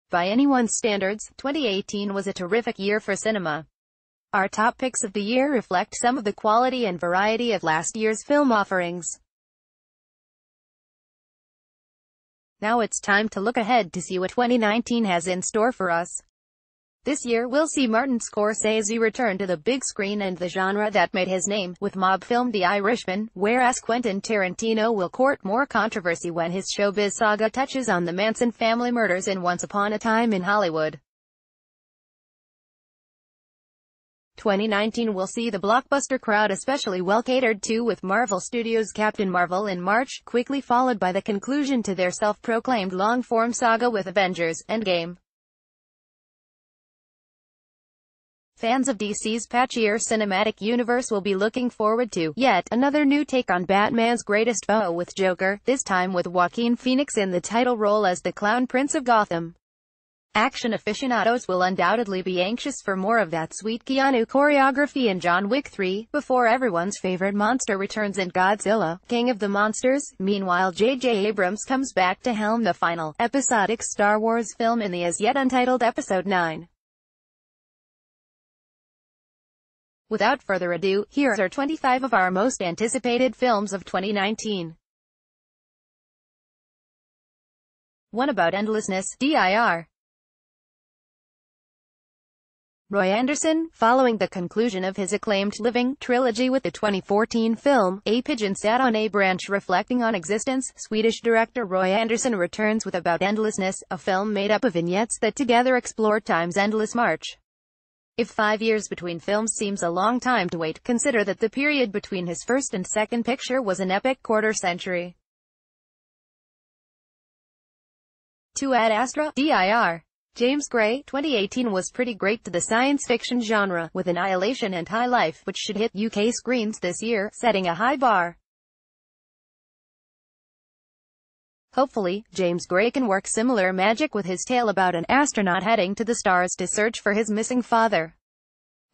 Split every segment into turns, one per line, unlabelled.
By anyone's standards, 2018 was a terrific year for cinema. Our top picks of the year reflect some of the quality and variety of last year's film offerings. Now it's time to look ahead to see what 2019 has in store for us. This year we'll see Martin Scorsese return to the big screen and the genre that made his name, with mob film The Irishman, whereas Quentin Tarantino will court more controversy when his showbiz saga touches on the Manson family murders in Once Upon a Time in Hollywood. 2019 will see the blockbuster crowd especially well catered to, with Marvel Studios' Captain Marvel in March, quickly followed by the conclusion to their self-proclaimed long-form saga with Avengers: Endgame. Fans of DC's patchier cinematic universe will be looking forward to yet another new take on Batman's greatest foe with Joker, this time with Joaquin Phoenix in the title role as the Clown Prince of Gotham. Action aficionados will undoubtedly be anxious for more of that sweet Keanu choreography in John Wick 3, before everyone's favorite monster returns in Godzilla, King of the Monsters. Meanwhile, J.J. Abrams comes back to helm the final, episodic Star Wars film in the as-yet untitled Episode 9. Without further ado, here are 25 of our most anticipated films of 2019. 1. About Endlessness, Dir. Roy Andersson, following the conclusion of his acclaimed Living trilogy with the 2014 film, A Pigeon Sat on a Branch reflecting on existence, Swedish director Roy Andersson returns with About Endlessness, a film made up of vignettes that together explore time's endless march. If 5 years between films seems a long time to wait, consider that the period between his first and second picture was an epic quarter-century. 2. Ad Astra, Dir. James Gray, 2018 was pretty great to the science fiction genre, with Annihilation and High Life, which should hit UK screens this year, setting a high bar. Hopefully, James Gray can work similar magic with his tale about an astronaut heading to the stars to search for his missing father.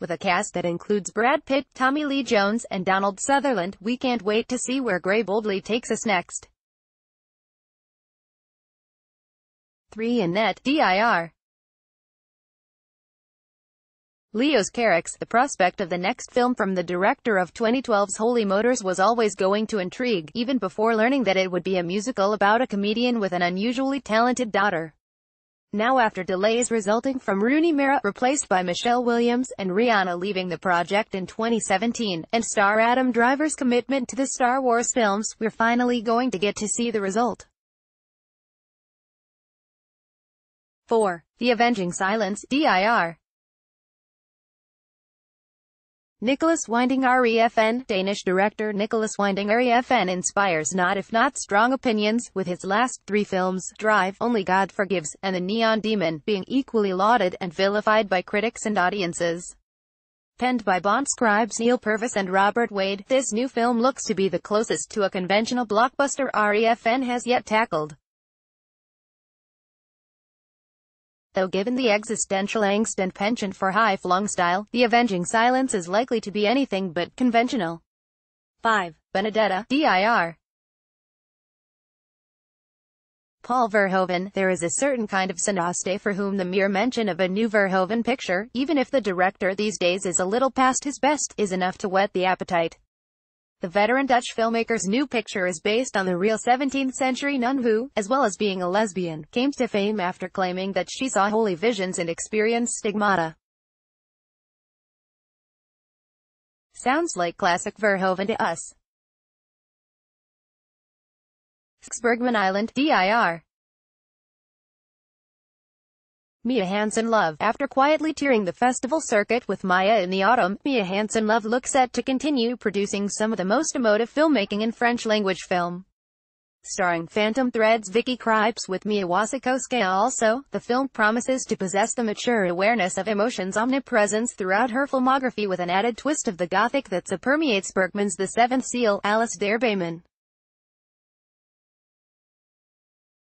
With a cast that includes Brad Pitt, Tommy Lee Jones, and Donald Sutherland, we can't wait to see where Gray boldly takes us next. 3. Annette, Dir. Leos Carax, the prospect of the next film from the director of 2012's Holy Motors was always going to intrigue, even before learning that it would be a musical about a comedian with an unusually talented daughter. Now, after delays resulting from Rooney Mara replaced by Michelle Williams, and Rihanna leaving the project in 2017, and star Adam Driver's commitment to the Star Wars films, we're finally going to get to see the result. 4. The Avenging Silence, Dir. Nicholas Winding Refn, Danish director Nicholas Winding Refn inspires not if not strong opinions, with his last 3 films, Drive, Only God Forgives, and The Neon Demon, being equally lauded and vilified by critics and audiences. Penned by Bond scribes Neil Purvis and Robert Wade, this new film looks to be the closest to a conventional blockbuster Refn has yet tackled. Though given the existential angst and penchant for high-flung style, The Avenging Silence is likely to be anything but conventional. 5. Benedetta, Dir. Paul Verhoeven. There is a certain kind of cineaste for whom the mere mention of a new Verhoeven picture, even if the director these days is a little past his best, is enough to whet the appetite. The veteran Dutch filmmaker's new picture is based on the real 17th-century nun who, as well as being a lesbian, came to fame after claiming that she saw holy visions and experienced stigmata. Sounds like classic Verhoeven to us. 6. Bergman Island, Dir. Mia Hansen-Løve. After quietly touring the festival circuit with Maya in the autumn, Mia Hansen-Løve looks set to continue producing some of the most emotive filmmaking in French-language film. Starring Phantom Thread's Vicky Krieps with Mia Wasikowska also, the film promises to possess the mature awareness of emotion's omnipresence throughout her filmography, with an added twist of the gothic that permeates Bergman's The Seventh Seal, Alice Derbayman.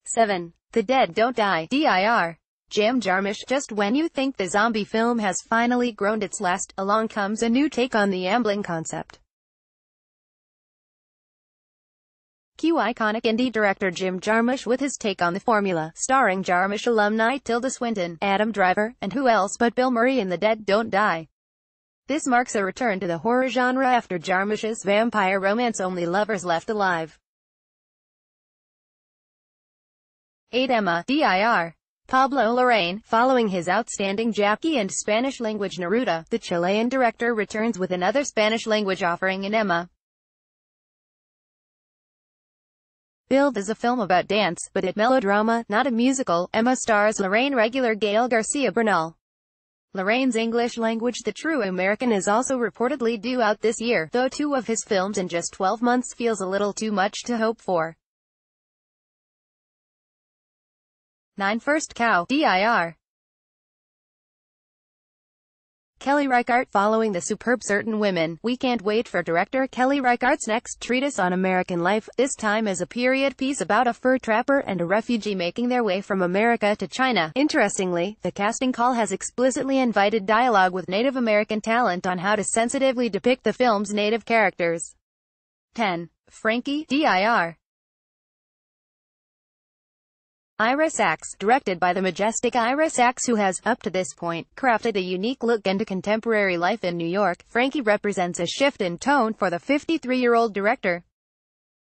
7. The Dead Don't Die, Dir. Jam Jarmusch. Just when you think the zombie film has finally groaned its last, along comes a new take on the Amblin concept. Cue iconic indie director Jim Jarmusch with his take on the formula, starring Jarmusch alumni Tilda Swinton, Adam Driver, and who else but Bill Murray in The Dead Don't Die. This marks a return to the horror genre after Jarmusch's vampire romance Only Lovers Left Alive. 8. Emma, dir. Pablo Larraín, following his outstanding Jackie and Spanish-language Neruda, the Chilean director returns with another Spanish-language offering in Emma. Billed as a film about dance, but a melodrama, not a musical, Emma stars Larraín regular Gael Garcia Bernal. Larraín's English-language The True American is also reportedly due out this year, though 2 of his films in just 12 months feels a little too much to hope for. 9. First Cow, dir. Kelly Reichardt, following the superb Certain Women, we can't wait for director Kelly Reichardt's next treatise on American life, this time as a period piece about a fur trapper and a refugee making their way from America to China. Interestingly, the casting call has explicitly invited dialogue with Native American talent on how to sensitively depict the film's Native characters. 10. Frankie, dir. Ira Sachs, directed by the majestic Ira Sachs, who has, up to this point, crafted a unique look into contemporary life in New York, Frankie represents a shift in tone for the 53-year-old director.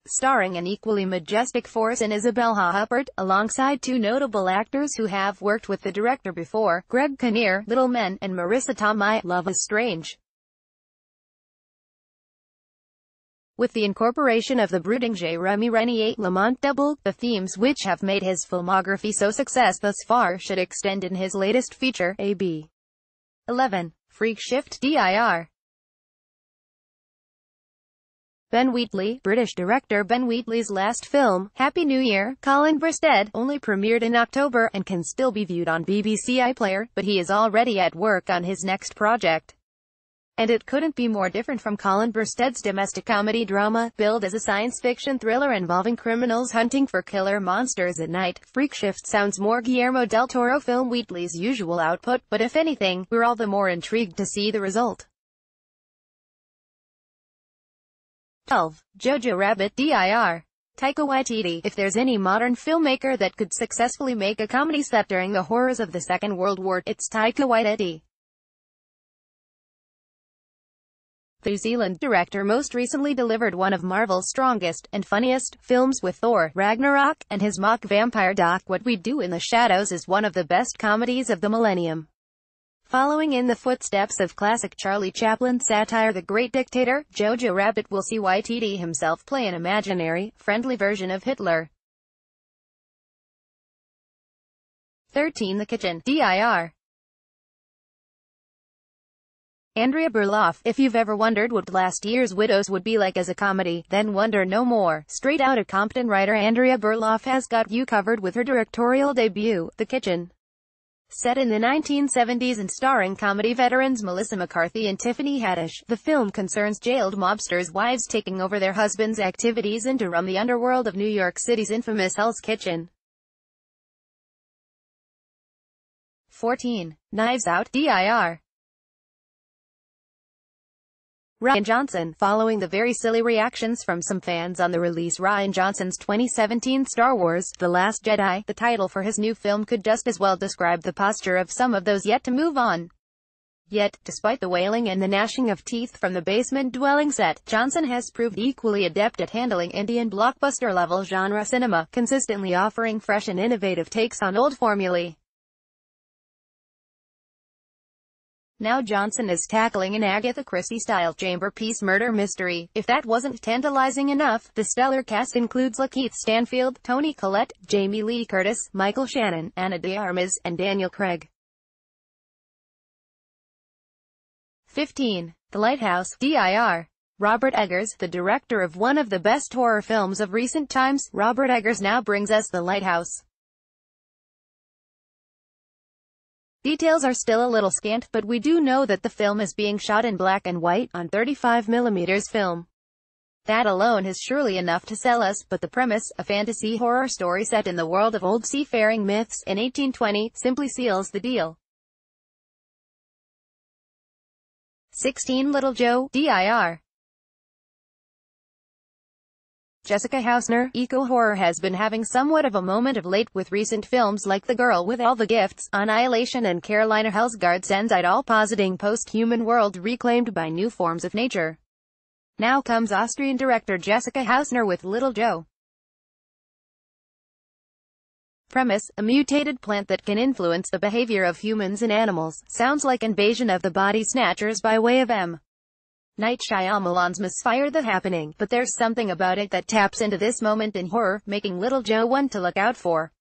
Starring an equally majestic force in Isabelle Huppert, alongside 2 notable actors who have worked with the director before, Greg Kinnear, Little Men, and Marissa Tomei, Love is Strange. With the incorporation of the brooding Jérémie Renier, Lamont Double, the themes which have made his filmography so success thus far should extend in his latest feature, A.B. 11. Freak Shift, dir. Ben Wheatley, British director Ben Wheatley's last film, Happy New Year, Colin Burstead, only premiered in October, and can still be viewed on BBC iPlayer, but he is already at work on his next project. And it couldn't be more different from Colin Burstead's domestic comedy drama, billed as a science fiction thriller involving criminals hunting for killer monsters at night. Freak Shift sounds more Guillermo del Toro film Wheatley's usual output, but if anything, we're all the more intrigued to see the result. 12. Jojo Rabbit, dir. Taika Waititi, if there's any modern filmmaker that could successfully make a comedy set during the horrors of the Second World War, it's Taika Waititi. The New Zealand director most recently delivered one of Marvel's strongest and funniest films with Thor: Ragnarok, and his mock vampire doc What We Do in the Shadows is one of the best comedies of the millennium. Following in the footsteps of classic Charlie Chaplin satire The Great Dictator, Jojo Rabbit will see Waititi himself play an imaginary, friendly version of Hitler. 13. The Kitchen, dir. Andrea Berloff, if you've ever wondered what last year's Widows would be like as a comedy, then wonder no more. Straight Outta Compton writer Andrea Berloff has got you covered with her directorial debut, The Kitchen. Set in the 1970s and starring comedy veterans Melissa McCarthy and Tiffany Haddish, the film concerns jailed mobsters' wives taking over their husbands' activities and to run the underworld of New York City's infamous Hell's Kitchen. 14. Knives Out, dir. Rian Johnson, following the very silly reactions from some fans on the release Rian Johnson's 2017 Star Wars: The Last Jedi, the title for his new film could just as well describe the posture of some of those yet to move on. Yet, despite the wailing and the gnashing of teeth from the basement-dwelling set, Johnson has proved equally adept at handling Indian blockbuster-level genre cinema, consistently offering fresh and innovative takes on old formulae. Now Johnson is tackling an Agatha Christie-style chamber-piece murder mystery. If that wasn't tantalizing enough, the stellar cast includes Lakeith Stanfield, Toni Collette, Jamie Lee Curtis, Michael Shannon, Ana de Armas, and Daniel Craig. 15. The Lighthouse, dir. Robert Eggers, the director of one of the best horror films of recent times, Robert Eggers now brings us The Lighthouse. Details are still a little scant, but we do know that the film is being shot in black and white, on 35mm film. That alone is surely enough to sell us, but the premise, a fantasy horror story set in the world of old seafaring myths, in 1820, simply seals the deal. 16. Little Joe, dir. Jessica Hausner. Eco-horror has been having somewhat of a moment of late, with recent films like The Girl with All the Gifts, Annihilation and Carolina Hellsgaard's Endzeit all positing post-human world reclaimed by new forms of nature. Now comes Austrian director Jessica Hausner with Little Joe. Premise: a mutated plant that can influence the behavior of humans and animals. Sounds like Invasion of the Body Snatchers by way of M. Night Shyamalan's Misfire The Happening, but there's something about it that taps into this moment in horror, making Little Joe one to look out for.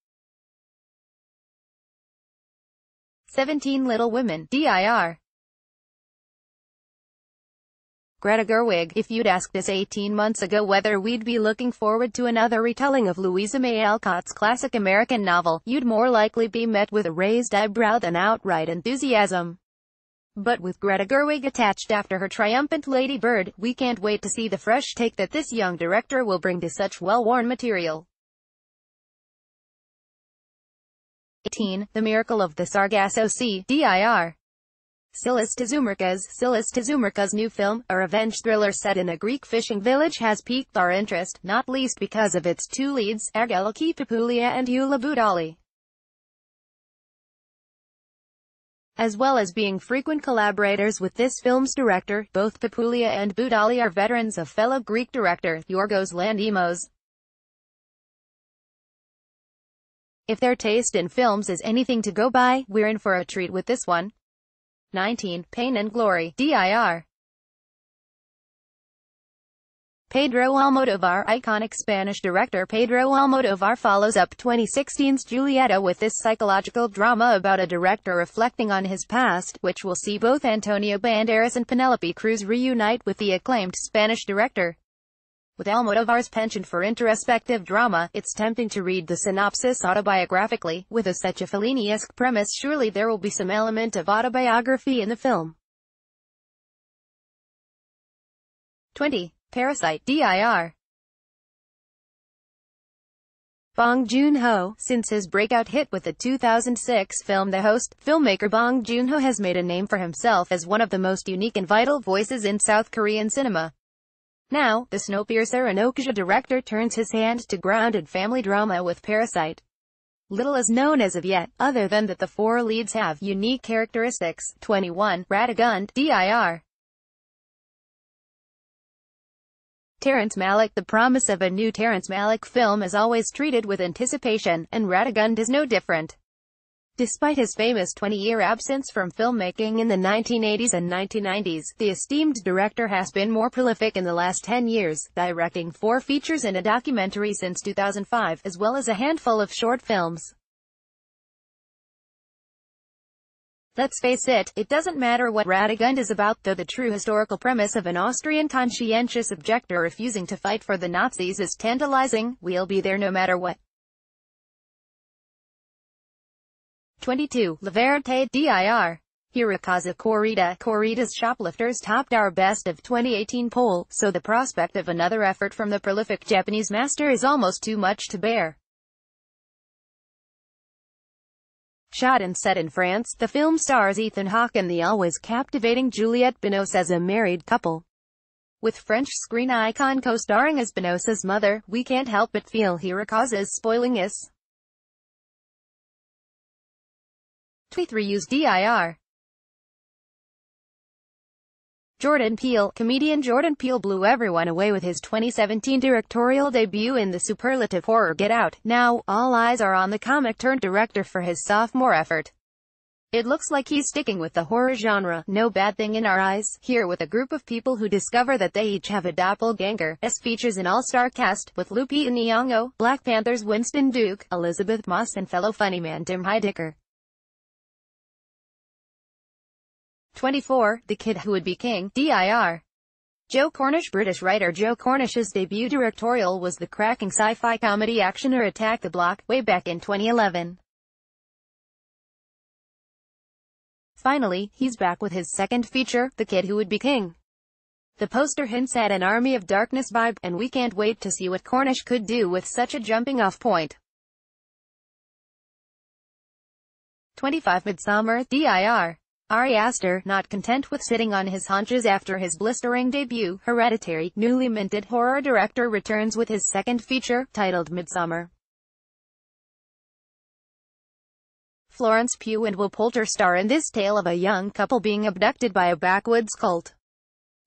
17 Little Women, dir. Greta Gerwig. If you'd asked us 18 months ago whether we'd be looking forward to another retelling of Louisa May Alcott's classic American novel, you'd more likely be met with a raised eyebrow than outright enthusiasm. But with Greta Gerwig attached after her triumphant Lady Bird, we can't wait to see the fresh take that this young director will bring to such well-worn material. 18. The Miracle of the Sargasso Sea, dir. Silas Tazoumirka's new film, a revenge thriller set in a Greek fishing village, has piqued our interest, not least because of its two leads, Angeliki Papoulia and Eula Budali, as well as being frequent collaborators with this film's director. Both Papoulia and Budali are veterans of fellow Greek director, Yorgos Lanthimos. If their taste in films is anything to go by, we're in for a treat with this one. 19. Pain and Glory, dir. Pedro Almodóvar. Iconic Spanish director Pedro Almodóvar follows up 2016's Julieta with this psychological drama about a director reflecting on his past, which will see both Antonio Banderas and Penélope Cruz reunite with the acclaimed Spanish director. With Almodóvar's penchant for introspective drama, it's tempting to read the synopsis autobiographically. With such a Fellini-esque premise, surely there will be some element of autobiography in the film. 20. Parasite, dir. Bong Joon-ho. Since his breakout hit with the 2006 film The Host, filmmaker Bong Joon-ho has made a name for himself as one of the most unique and vital voices in South Korean cinema. Now, the Snowpiercer and Okja director turns his hand to grounded family drama with Parasite. Little is known as of yet, other than that the four leads have unique characteristics. 21. Radagund, dir. Terrence Malick. The promise of a new Terrence Malick film is always treated with anticipation, and Radagund is no different. Despite his famous 20-year absence from filmmaking in the 1980s and 1990s, the esteemed director has been more prolific in the last 10 years, directing 4 features and a documentary since 2005, as well as a handful of short films. Let's face it, it doesn't matter what Radagund is about, though the true historical premise of an Austrian conscientious objector refusing to fight for the Nazis is tantalizing. We'll be there no matter what. 22. La Verite, dir. Hirokazu Korida. Korida's Shoplifters topped our Best of 2018 poll, so the prospect of another effort from the prolific Japanese master is almost too much to bear. Shot and set in France, the film stars Ethan Hawke and the always captivating Juliette Binoche as a married couple. With French screen icon co-starring as Binoche's mother, we can't help but feel Hirokazu's spoiling this. 23. Use dir. Jordan Peele. Comedian Jordan Peele blew everyone away with his 2017 directorial debut in the superlative horror Get Out. Now, all eyes are on the comic-turned-director for his sophomore effort. It looks like he's sticking with the horror genre, no bad thing in our eyes, here with a group of people who discover that they each have a doppelganger. Features an all-star cast, with Lupita Nyong'o, Black Panther's Winston Duke, Elizabeth Moss and fellow funnyman Tim Heidecker. 24. The Kid Who Would Be King, dir. Joe Cornish. British writer Joe Cornish's debut directorial was the cracking sci-fi comedy actioner Attack the Block, way back in 2011. Finally, he's back with his second feature, The Kid Who Would Be King. The poster hints at an Army of Darkness vibe, and we can't wait to see what Cornish could do with such a jumping-off point. 25. Midsommar, dir. Ari Aster, not content with sitting on his haunches after his blistering debut, Hereditary, newly minted horror director returns with his second feature, titled Midsummer. Florence Pugh and Will Poulter star in this tale of a young couple being abducted by a backwoods cult.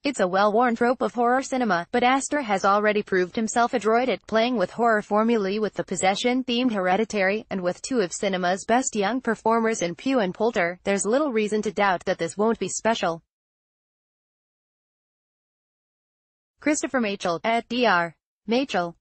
It's a well-worn trope of horror cinema, but Aster has already proved himself adroit at playing with horror formulae with the possession-themed Hereditary, and with two of cinema's best young performers in Pugh and Poulter, there's little reason to doubt that this won't be special. Christopher Machel, at Dr. Machel.